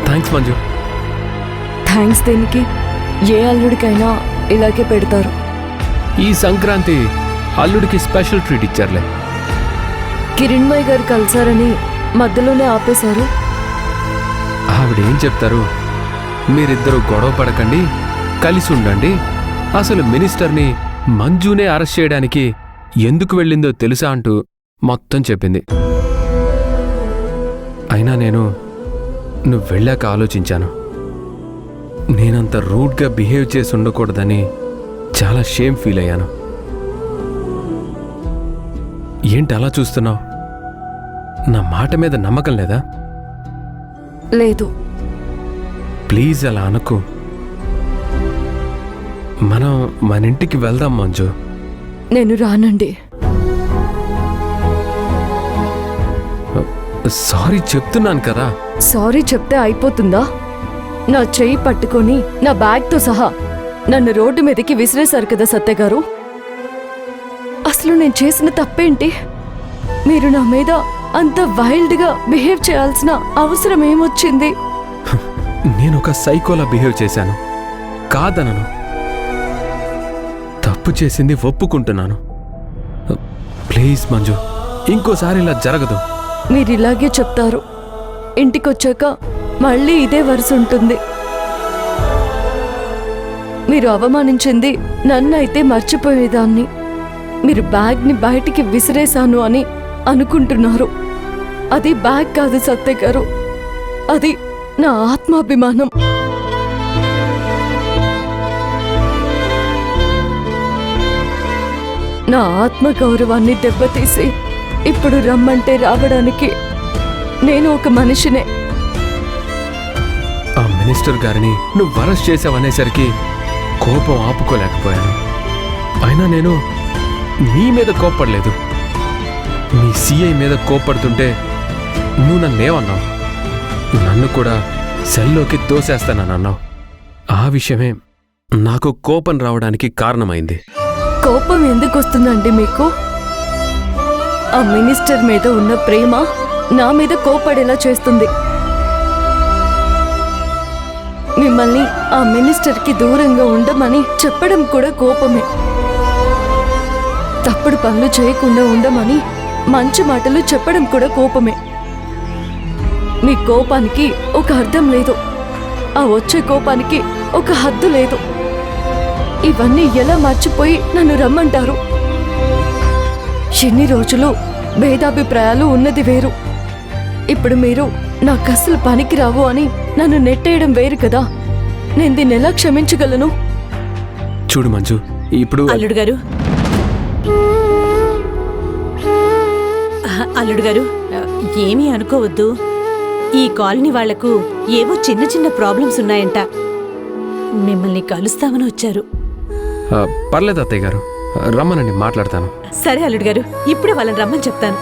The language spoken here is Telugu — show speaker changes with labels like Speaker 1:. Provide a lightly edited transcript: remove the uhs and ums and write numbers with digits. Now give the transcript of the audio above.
Speaker 1: థ్యాంక్స్ మంజు.
Speaker 2: థ్యాంక్స్ దేనికి? ఏ అల్లుడికైనా ఇలాగే పెడతారు.
Speaker 1: ఈ సంక్రాంతి అల్లుడికి స్పెషల్ ట్రీట్ ఇచ్చారులే.
Speaker 2: కిరణ్మయ్య గారు కలిసారని మధ్యలోనే ఆపేశారు.
Speaker 1: ఆవిడేం చెప్తారు? మీరిద్దరూ గొడవ పడకండి, కలిసి ఉండండి. అసలు మినిస్టర్ని మంజునే అరెస్ట్ చేయడానికి ఎందుకు వెళ్ళిందో తెలుసా అంటూ మొత్తం చెప్పింది. అయినా నువ్వు వెళ్ళాక ఆలోచించాను. నేనంత రూడ్గా బిహేవ్ చేసి ఉండకూడదని చాలా షేమ్ ఫీల్ అయ్యాను. ఏంటి అలా చూస్తున్నావు? నా మాట మీద నమ్మకం లేదా?
Speaker 2: లేదు.
Speaker 1: ప్లీజ్ అలా అనుకో. మనం మన ఇంటికి వెళ్దాం మంజు.
Speaker 2: నేను రానండి.
Speaker 1: సారీ చెప్తున్నాను కదా.
Speaker 2: సారీ చెప్తే అయిపోతుందా? నా చెయ్యి పట్టుకొని నా బ్యాగ్తో సహా నన్ను రోడ్డు మీదకి విసిరేశారు కదా సత్య గారు. అసలు నేను చేసిన తప్పేంటి? మీరు నా మీద అంత వైల్డ్గా బిహేవ్ చేయాల్సిన అవసరం ఏమొచ్చింది?
Speaker 1: నేను ఒక సైకోలా బిహేవ్ చేశాను, కాదనను. తప్పు చేసింది ఒప్పుకుంటున్నాను. ప్లీజ్ మంజు, ఇంకోసారి ఇలా జరగదు.
Speaker 2: మీరిలాగే చెప్తారు. ఇంటికొచ్చాక మళ్ళీ ఇదే వరుస ఉంటుంది. మీరు అవమానించింది నన్నైతే మర్చిపోయేదాన్ని. మీరు బ్యాగ్ని బయటికి విసిరేశాను అని అనుకుంటున్నారు. అది బ్యాగ్ కాదు సత్య గారు, అది నా ఆత్మాభిమానం. నా ఆత్మగౌరవాన్ని దెబ్బతీసి ఇప్పుడు రమ్మంటే రావడానికి నేను ఒక మనిషినే.
Speaker 1: ఆ మినిస్టర్ గారిని నువ్వు అరెస్ట్ చేసావనేసరికి కోపం ఆపుకోలేకపోయాను. అయినా నేను నీ మీద కోప్పడలేదు. మీ సిఐ మీద కోప్పడుతుంటే నువ్వు నన్నేమన్నావు? నన్ను కూడా సెల్లోకి తోసేస్తానన్నావు. ఆ విషయమే నాకు కోపం రావడానికి కారణమైంది.
Speaker 2: కోపం ఎందుకు వస్తుందండి మీకు? ఆ మినిస్టర్ మీద ఉన్న ప్రేమ నా మీద కోపడేలా చేస్తుంది. మిమ్మల్ని ఆ మినిస్టర్కి దూరంగా ఉండమని చెప్పడం కూడా కోపమే. తప్పుడు పనులు చేయకుండా ఉండమని మంచి మాటలు చెప్పడం కూడా కోపమే. మీ కోపానికి ఒక అర్థం లేదు, ఆ వచ్చే కోపానికి ఒక హద్దు లేదు. ఇవన్నీ ఎలా మర్చిపోయి నన్ను రమ్మంటారు? ఎన్ని రోజులు భేదాభిప్రాయాలు ఉన్నది వేరు. ఇప్పుడు మీరు నాకస్సలు పనికిరావు అని నన్ను నెట్టేయడం వేరు కదా. నేను దీన్ని ఎలా క్షమించగలను?
Speaker 1: చూడు మంజు, ఇప్పుడు
Speaker 3: అల్లుడు గారు, అల్లుడు గారు ఏమీ అనుకోవద్దు. ఈ కాలనీ వాళ్లకు ఏవో చిన్న చిన్న ప్రాబ్లమ్స్ ఉన్నాయంట. మిమ్మల్ని కలుస్తామని వచ్చారు.
Speaker 1: పర్లేదు అత్తయ్య గారు, రమ్మనండి, మాట్లాడతాను.
Speaker 3: సరే అల్లుడు గారు, ఇప్పుడే వాళ్ళని రమ్మని చెప్తాను.